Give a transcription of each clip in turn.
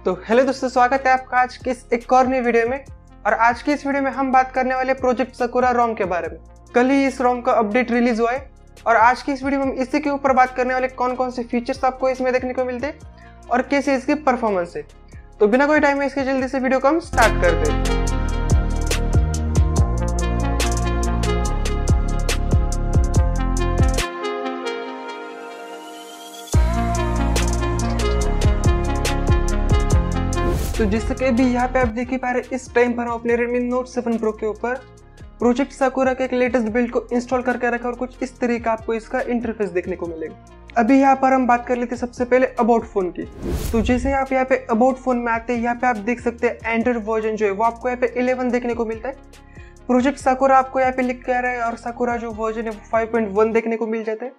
तो हेलो दोस्तों, स्वागत है आपका आज की इस एक और नई वीडियो में। और आज की इस वीडियो में हम बात करने वाले प्रोजेक्ट सकुरा रोम के बारे में। कल ही इस रोम का अपडेट रिलीज हुआ है और आज की इस वीडियो में हम इसी के ऊपर बात करने वाले कौन कौन से फीचर्स आपको इसमें देखने को मिलते हैं और कैसे इसकी परफॉर्मेंस है। तो बिना कोई टाइम वेस्ट के जल्दी से वीडियो को हम स्टार्ट करते हैं। तो जैसे कि अभी यहाँ पे आप देख ही पा रहे, इस टाइम पर हम अपने Redmi Note 7 Pro के ऊपर प्रोजेक्ट साकुरा के एक लेटेस्ट बिल्ड को इंस्टॉल करके रखा और कुछ इस तरीके का आपको इसका इंटरफेस देखने को मिलेगा। अभी यहाँ पर हम बात कर लेते हैं सबसे पहले अबाउट फोन की। तो जैसे आप यहाँ पे अबाउट फोन में आते हैं, यहाँ पे आप देख सकते हैं एंड्रॉइड वर्जन जो है वो आपको यहाँ पे 11 देखने को मिलता है। प्रोजेक्ट साकुरा आपको यहाँ पे लिख के आ रहा है और साकुरा जो वर्जन है वो 5.1 देखने को मिल जाता है।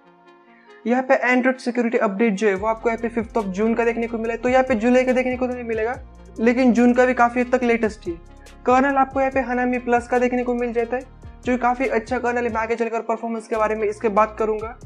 यहाँ पे एंड्रॉइड सिक्योरिटी अपडेट जो है वो आपको यहाँ पे 5 जून का देखने को मिला है। तो यहाँ पे जुलाई का देखने को नहीं मिलेगा, लेकिन जून का भी काफी हद तक लेटेस्ट ही है। कर्नल आपको यहाँ पे हनामी प्लस का देखने को मिल जाता है, जो काफी अच्छा कर्नल है। मैं आगे चलकर परफॉर्मेंस के बारे में इसके बात करूंगा।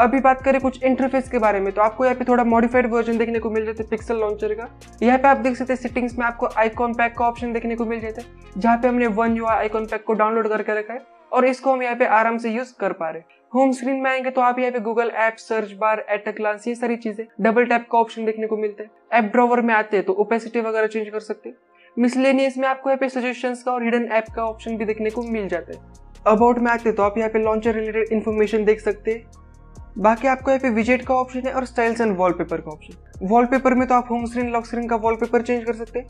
अभी बात करें कुछ इंटरफेस के बारे में, तो आपको यहाँ पे थोड़ा मॉडिफाइड वर्जन देखने को मिल जाता है पिक्सल लॉन्चर का। यहाँ पे आप देख सकते हैं सेटिंग्स में आपको आइकॉन पैक का ऑप्शन देखने को मिल जाता है, जहाँ पे हमने वन UI आइकॉन पैक को डाउनलोड करके रखा है और इसको हम यहाँ पे आराम से यूज कर पा रहे हैं। होम स्क्रीन में आएंगे तो आप यहाँ पे Google app, search bar, at a glance, ये सारी चीजें डबल टैप का ऑप्शन देखने को मिलता है। ऐप ड्रॉवर में आते हैं तो ओपेसिटी वगैरह चेंज कर सकते हैं। मिसलेनियस में आपको यहाँ पे सजेशंस का और हिडन ऐप का ऑप्शन भी देखने को मिल जाता है। अबाउट में आते हैं तो आप यहाँ पे लॉन्चर रिलेटेड इन्फॉर्मेशन देख सकते हैं। बाकी आपको यहाँ पे विजेट का ऑप्शन है और स्टाइल्स एंड वॉलपेपर का ऑप्शन। वॉलपेपर में तो आप होम स्क्रीन, लॉक स्क्रीन का वॉलपेपर चेंज कर सकते हैं।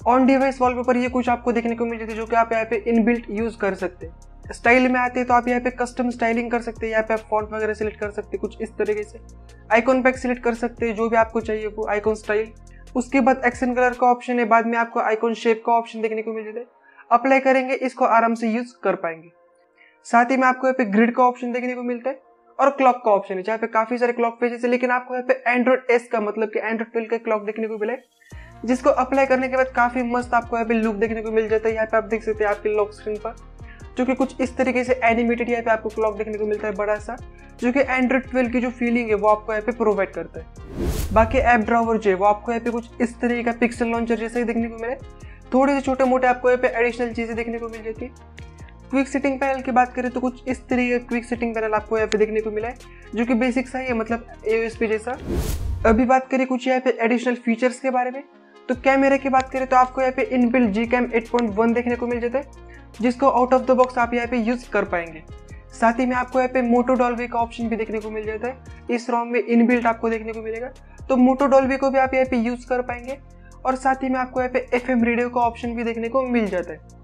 ऑन डिवाइस वॉलपेपर ये कुछ आपको देखने को मिल जाती है, जो कि आप यहाँ पे इनबिल्ट यूज कर सकते हैं। स्टाइल में आते हैं तो आप यहाँ पे कस्टम स्टाइलिंग कर सकते हैं। यहाँ पे आप फॉन्ट वगैरह सिलेक्ट कर सकते हैं कुछ इस तरीके से। आइकॉन पैक सिलेक्ट कर सकते हैं, जो भी आपको चाहिए वो आइकॉन स्टाइल। उसके बाद एक्शन कलर का ऑप्शन है, बाद में आपको आइकॉन शेप का ऑप्शन देखने को मिल जाता है। अप्लाई करेंगे, इसको आराम से यूज कर पाएंगे। साथ ही में आपको यहाँ पे ग्रिड का ऑप्शन देखने को मिलता है और क्लॉक का ऑप्शन है, जहाँ पे काफी सारे क्लॉक पेजेस है, लेकिन आपको यहाँ पे एंड्रॉइड एस का मतलब कि एंड्रॉइड 12 का क्लॉक देखने को मिला है, जिसको अप्लाई करने के बाद काफी मस्त आपको यहाँ पे लुक देखने को मिल जाता है। यहाँ पे आप देख सकते हैं आपके लॉक स्क्रीन पर, जो कि कुछ इस तरीके से एनिमेटेड यहाँ पे आपको क्लॉक देखने को मिलता है बड़ा सा, जो कि एंड्रॉइड 12 की जो फीलिंग है वो आपको यहाँ पे प्रोवाइड करता है। बाकी ऐप ड्रॉवर जो है वो आपको यहाँ पे कुछ इस तरीके का पिक्सल लॉन्चर जैसा ही देखने को मिला है। थोड़े से छोटे मोटे आपको यहाँ पे एडिशनल चीजें देखने को मिल जाती है। क्विक सेटिंग पैनल की बात करें तो कुछ इस तरीके का क्विक सेटिंग पैनल आपको यहाँ पे देखने को मिला है, जो कि बेसिक सा ही है, मतलब AOS पे जैसा। अभी बात करें कुछ यहाँ पे एडिशनल फीचर्स के बारे में, तो कैमरे की बात करें तो आपको यहाँ पे इनबिल्ट Gcam 8.1 देखने को मिल जाता है, जिसको आउट ऑफ द बॉक्स आप यहाँ पे यूज कर पाएंगे। साथ ही में आपको यहाँ पे Moto-Dolby का ऑप्शन भी देखने को मिल जाता है। इस रोम में इनबिल्ट आपको देखने को मिलेगा, तो Moto-Dolby को भी आप यहाँ पे यूज कर पाएंगे। और साथ ही में आपको यहाँ पे FM रेडियो का ऑप्शन भी देखने को मिल जाता है।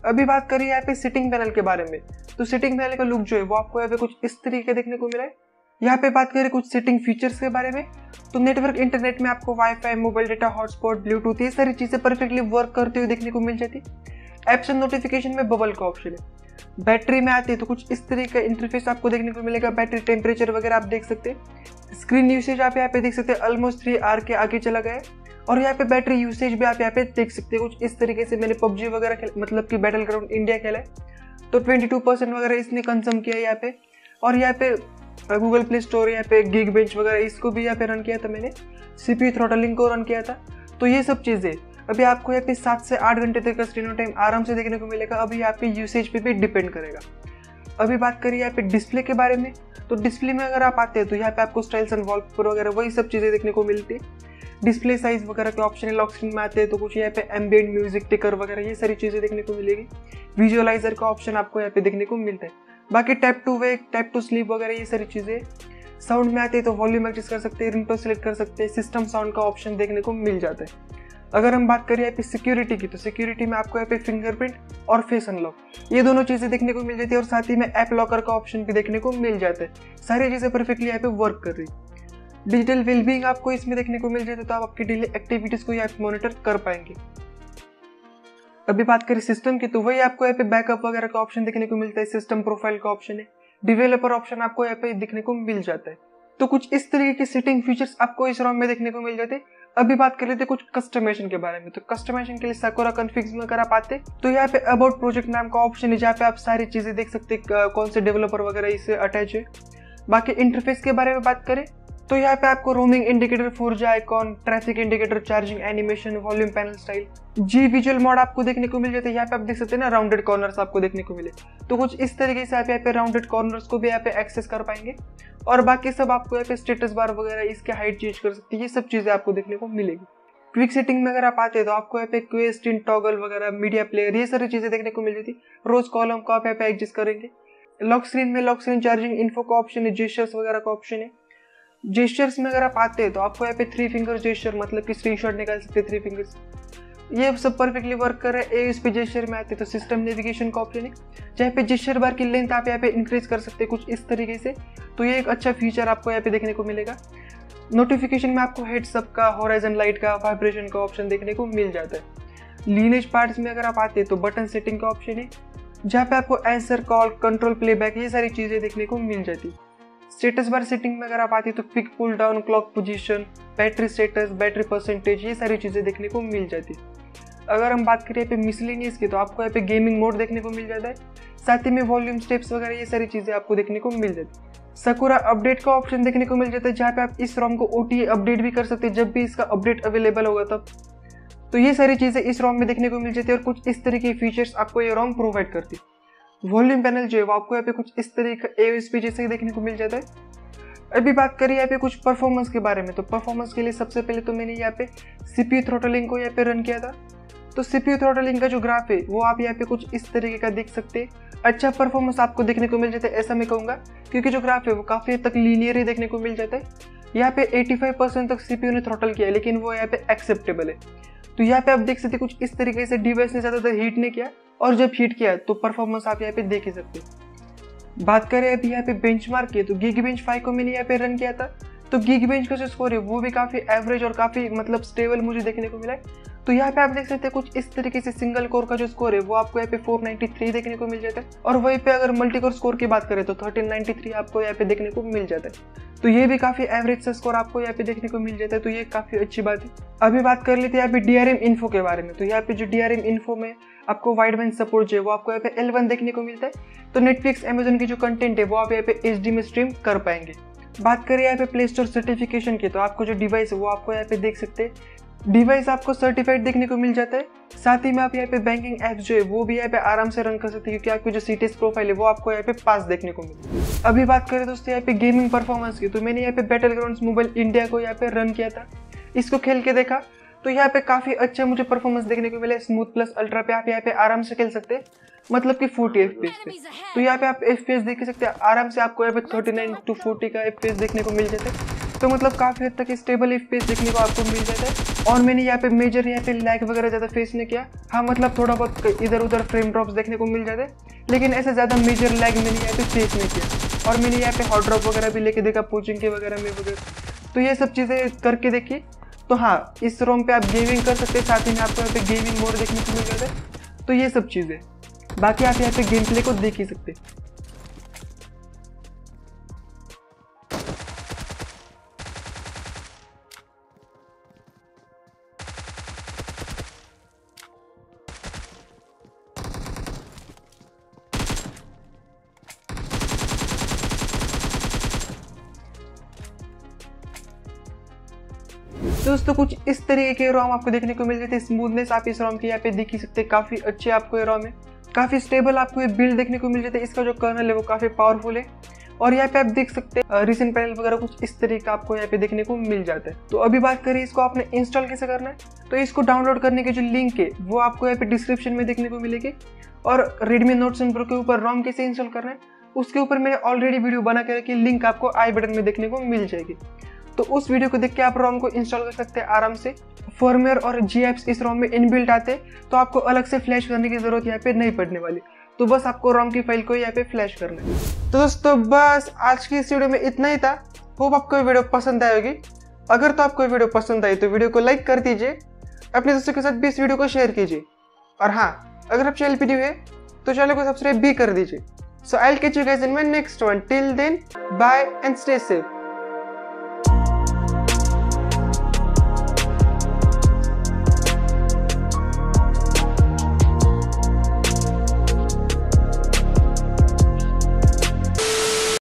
अभी बात करिए यहाँ पे सेटिंग पैनल के बारे में, तो सेटिंग पैनल का लुक जो है वो आपको यहाँ पे कुछ इस तरीके का देखने को मिला है। यहाँ पे बात करें कुछ सेटिंग फीचर्स के बारे में, तो नेटवर्क इंटरनेट में आपको wifi, mobile data, hotspot, Bluetooth, ये सारी चीजें परफेक्टली वर्क करते हुए देखने को मिल जाती है। एप्स एंड नोटिफिकेशन में बबल का ऑप्शन है। बैटरी में आती है तो कुछ इस तरीके का इंटरफेस आपको देखने को मिलेगा। बैटरी टेम्परेचर वगैरह आप देख सकते हैं। स्क्रीन यूसेज आप यहाँ पे देख सकते हैं, ऑलमोस्ट 3 आवर के आगे चला गया है। और यहाँ पे बैटरी यूसेज भी आप यहाँ पे देख सकते हैं कुछ इस तरीके से। मैंने PUBG वगैरह मतलब कि बैटल ग्राउंड इंडिया खेला है, तो 22% वगैरह इसने कंज्यूम किया है यहाँ पे। और यहाँ पे गूगल प्ले स्टोर, यहाँ पे गिग बेंच वगैरह, इसको भी यहाँ पे रन किया था मैंने। CPU थ्रॉटलिंग को रन किया था। तो ये सब चीज़ें अभी आपको यहाँ पे 7 से 8 घंटे तक का स्क्रीन टाइम आराम से देखने को मिलेगा। अभी आपके यूसेज पे भी डिपेंड करेगा। अभी बात करिए यहाँ पे डिस्प्ले के बारे में, तो डिस्प्ले में अगर आप आते हैं तो यहाँ पे आपको स्टाइल्स एंड वॉलपेपर वगैरह वही सब चीज़ें देखने को मिलती है। डिस्प्ले साइज वगैरह के ऑप्शन है। लॉक स्क्रीन में आते हैं तो कुछ यहाँ पे एम्बिएंट म्यूजिक, टिकर वगैरह ये सारी चीज़ें देखने को मिलेगी। विजुअलाइजर का ऑप्शन आपको यहाँ पे देखने को मिलता है। बाकी tap to wake, tap to sleep वगैरह ये सारी चीज़ें। साउंड में आते हैं तो वॉल्यूम एडजस्ट कर सकते हैं, रिंगटोन सेलेक्ट कर सकते हैं, सिस्टम साउंड का ऑप्शन देखने को मिल जाता है। अगर हम बात करें यहाँ पे सिक्योरिटी की, तो सिक्योरिटी में आपको यहाँ पे फिंगरप्रिंट और फेस अनलॉक ये दोनों चीज़ें देखने को मिल जाती है। और साथ ही में ऐप लॉकर का ऑप्शन भी देखने को मिल जाता है। सारी चीज़ें परफेक्टली यहाँ पे वर्क कर रही है। डिजिटल वेलबींग आपको इसमें देखने को मिल जाता है, तो आप आपकी डेली एक्टिविटीज को यहाँ पे मॉनिटर कर पाएंगे। अभी बात करें सिस्टम की, तो वही आपको यहाँ पे बैकअप वगैरह का ऑप्शन देखने को मिलता है। सिस्टम प्रोफाइल का ऑप्शन है। डेवलपर ऑप्शन आपको यहाँ पे देखने को मिल जाता है। तो कुछ इस तरीके के सेटिंग फीचर्स आपको इस रोम में देखने को मिल जाते हैं। अभी बात कर लेते हैं कुछ कस्टमाइजेशन के बारे में, तो कस्टमाइजेशन के लिए साकुरा कॉन्फ़िग्स में अगर आप आते तो यहाँ पे अबाउट प्रोजेक्ट नाम का ऑप्शन है, जहाँ पे आप सारी चीजें देख सकते हैं, कौन से डेवलपर वगैरह इससे अटैच है। बाकी इंटरफेस के बारे में बात करें तो यहाँ पे आपको roaming indicator, 4G icon, traffic indicator, charging animation, volume panel style, जी विजुअल मोड आपको देखने को मिल जाता है। यहाँ पे आप देख सकते हैं ना, राउंडेड कॉर्नर्स आपको देखने को मिले। तो कुछ इस तरीके से आप यहाँ पे राउंडेड कॉर्नर्स को भी यहाँ पे एक्सेस कर पाएंगे। और बाकी सब आपको यहाँ पे स्टेटस बार वगैरह, इसकी हाइट चेंज कर सकती है, ये सब चीजें आपको देखने को मिलेगी। क्विक सेटिंग में अगर आप आते हैं तो आपको यहाँ पे क्वेस्ट, टॉगल वगैरह, मीडिया प्लेयर, ये सारी चीजें देखने को मिल जाती है। रोज कॉलम को आप यहाँ पे एडजस्ट करेंगे। लॉक स्क्रीन में लॉक स्क्रीन चार्जिंग इन्फो का ऑप्शन है, जेस्चर्स वगैरह का ऑप्शन है। जेस्चर्स में अगर आप आते हैं तो आपको यहाँ पे 3 फिंगर जेस्चर, मतलब कि स्क्रीनशॉट निकाल सकते हैं 3 फिंगर्स, ये सब परफेक्टली वर्क कर रहा है। ASP जेस्चर में आते हैं तो सिस्टम नेविगेशन का ऑप्शन है, जहाँ पे जेस्चर बार की लेंथ आप यहाँ पे इंक्रीज कर सकते हैं कुछ इस तरीके से। तो ये एक अच्छा फीचर आपको यहाँ पे देखने को मिलेगा। नोटिफिकेशन में आपको हेड्सअप का, होराइजन लाइट का, वाइब्रेशन का ऑप्शन देखने को मिल जाता है। लीनेज पार्ट्स में अगर आप आते हैं तो बटन सेटिंग का ऑप्शन है, जहाँ पे आपको आंसर, कॉल, कंट्रोल, प्लेबैक, ये सारी चीजें देखने को मिल जाती है। स्टेटस बार सेटिंग में अगर आप आते हैं तो pick, pull down, clock position, battery status, battery percentage, ये सारी चीजें देखने को मिल जाती है। अगर हम बात करें यहाँ पे मिसलेनियस की तो आपको यहाँ पे गेमिंग मोड देखने को मिल जाता है, साथ ही में वॉल्यूम, स्टेप्स वगैरह, ये सारी चीजें आपको देखने को मिल जाती है। सकुरा अपडेट का ऑप्शन देखने को मिल जाता है, जहाँ पे आप इस रोम को OTA अपडेट भी कर सकते हैं जब भी इसका अपडेट अवेलेबल होगा तब। तो ये सारी चीजें इस रोम में देखने को मिल जाती है और कुछ इस तरीके के फीचर्स आपको ये रोम प्रोवाइड करती है। वॉल्यूम पैनल जो है वो आपको यहाँ पे कुछ इस तरीके का ASP जैसे देखने को मिल जाता है। अभी बात करिए यहाँ पे कुछ परफॉर्मेंस के बारे में, तो परफॉर्मेंस के लिए सबसे पहले तो मैंने यहाँ पे CPU थ्रोटलिंग को यहाँ पे रन किया था। तो CPU थ्रोटलिंग का जो ग्राफ है वो आप यहाँ पे कुछ इस तरीके का देख सकते हैं। अच्छा परफॉर्मेंस आपको देखने को मिल जाता है, ऐसा मैं कहूँगा, क्योंकि जो ग्राफ है वो काफ़ी हद तक लीनियर ही देखने को मिल जाता है। यहाँ पे 85% तक CPU ने थ्रोटल किया है, लेकिन वो यहाँ पे एक्सेप्टेबल है। तो यहाँ पे आप देख सकते हैं कुछ इस तरीके से डिवाइस ने ज़्यादातर हीट नहीं किया, और जब हीट किया तो परफॉर्मेंस आप यहाँ पे देख ही सकते हैं। बात करें अभी यहाँ पे बेंचमार्क की, तो Geekbench 5 को मैंने यहाँ पे रन किया था। तो Geekbench का जो स्कोर है वो भी काफ़ी एवरेज और काफ़ी मतलब स्टेबल मुझे देखने को मिला है। तो यहाँ पे आप देख सकते हैं कुछ इस तरीके से सिंगल कोर का जो स्कोर है वो आपको यहाँ पे 493 देखने को मिल जाता है, और वहीं पे अगर मल्टी कोर स्कोर की बात करें तो 1393 आपको यहाँ पे देखने को मिल जाता है। तो ये भी काफी एवरेज सा स्कोर आपको यहाँ पे देखने को मिल जाता है, तो ये काफी अच्छी बात है। अभी बात कर लेते हैं यहाँ पे DRM इन्फो के बारे में। तो यहाँ पे जो DRM इन्फो में आपको वाइड बैंड सपोर्ट जो है वो आपको यहाँ पे L1 देखने को मिलता है। तो नेटफ्लिक्स, अमेजन की जो कंटेंट है वो आप यहाँ पे HD में स्ट्रीम कर पाएंगे। बात करें यहाँ पे प्ले स्टोर सर्टिफिकेशन की, तो आपको जो डिवाइस है वो आपको यहाँ पे देख सकते हैं, डिवाइस आपको सर्टिफाइड देखने को मिल जाता है। साथ ही में आप यहाँ पे बैंकिंग एप्स जो है वो भी यहाँ पे आराम से रन कर सकते हैं, क्योंकि आपकी जो CTS प्रोफाइल है वो आपको यहाँ पे पास देखने को मिलता है। अभी बात करें दोस्तों यहाँ पे गेमिंग परफॉर्मेंस की, तो मैंने यहाँ पे बैटलग्राउंड्स मोबाइल इंडिया को यहाँ पे रन किया था। इसको खेल के देखा तो यहाँ पे काफी अच्छा मुझे परफॉर्मेंस देखने को मिला। स्मूथ प्लस अल्ट्रा पे आप यहाँ पे आराम से खेल सकते हैं, मतलब कि 40 FPS पे। तो यहाँ पे आप FPS देख सकते हैं आराम से, आपको यहाँ पे 39 to 40 का FPS देखने को मिल जाता है। तो मतलब काफी हद तक स्टेबल FPS देखने को आपको मिल जाता है। और मैंने यहाँ पे मेजर यहाँ पे लैग वगैरह ज्यादा फेस नहीं किया। हाँ मतलब थोड़ा बहुत इधर उधर फ्रेम ड्रॉप्स देखने को मिल जाते हैं, लेकिन ऐसे ज्यादा मेजर लैग मैंने यहाँ पे फेस नहीं किया। और मैंने यहाँ पे हॉट ड्रॉप वगैरह भी लेके देखा कोचिंग के वगैरह में वगैरह, तो ये सब चीजें करके देखी। तो हाँ, इस रोम पे आप गेमिंग कर सकते हैं, साथ ही में आपको यहाँ पे गेमिंग मोड देखने को मिल जाता है। तो ये सब चीजें, बाकी आप यहाँ पे गेम प्ले को देख ही सकते हैं। दोस्तों कुछ इस तरीके के रोम आपको देखने को मिल जाते हैं। स्मूथनेस आप इस रोम की यहाँ पे देख ही सकते हैं, काफी अच्छे आपको ये रोम है, काफी स्टेबल आपको ये बिल्ड देखने को मिल जाता है। इसका जो कर्नल है वो काफी पावरफुल है, और यहाँ पे आप देख सकते हैं रिसेंट पैनल वगैरह कुछ इस तरीके का आपको यहाँ पे देखने को मिल जाता है। तो अभी बात करें इसको आपने इंस्टॉल कैसे करना है, तो इसको डाउनलोड करने की जो लिंक है वो आपको यहाँ पे डिस्क्रिप्शन में देखने को मिलेगी। और Redmi Note 7 Pro के ऊपर रोम कैसे इंस्टॉल करना है उसके ऊपर मैंने ऑलरेडी वीडियो बना के रखी, लिंक आपको आई बटन में देखने को मिल जाएगी। तो उस वीडियो को देख के आप रोम को इंस्टॉल कर सकते हैं आराम से। फर्मवेयर और जी एप्स इस रोम में इनबिल्ट आते हैं, तो आपको अलग से फ्लैश करने की जरूरत यहाँ पे नहीं पड़ने वाली। तो बस आपको रोम की फाइल को यहाँ पे फ्लैश करना है। तो दोस्तों बस आज की इस वीडियो में इतना ही था। होप आपको वीडियो पसंद आई होगी। अगर तो आपको वीडियो पसंद आई तो वीडियो को लाइक कर दीजिए, अपने दोस्तों के साथ भी इस वीडियो को शेयर कीजिए। और हाँ, अगर आप चैनल पे न्यू है तो चैनल को सब्सक्राइब भी कर दीजिए। So I will catch you guys in my next one. Till then bye and stay safe.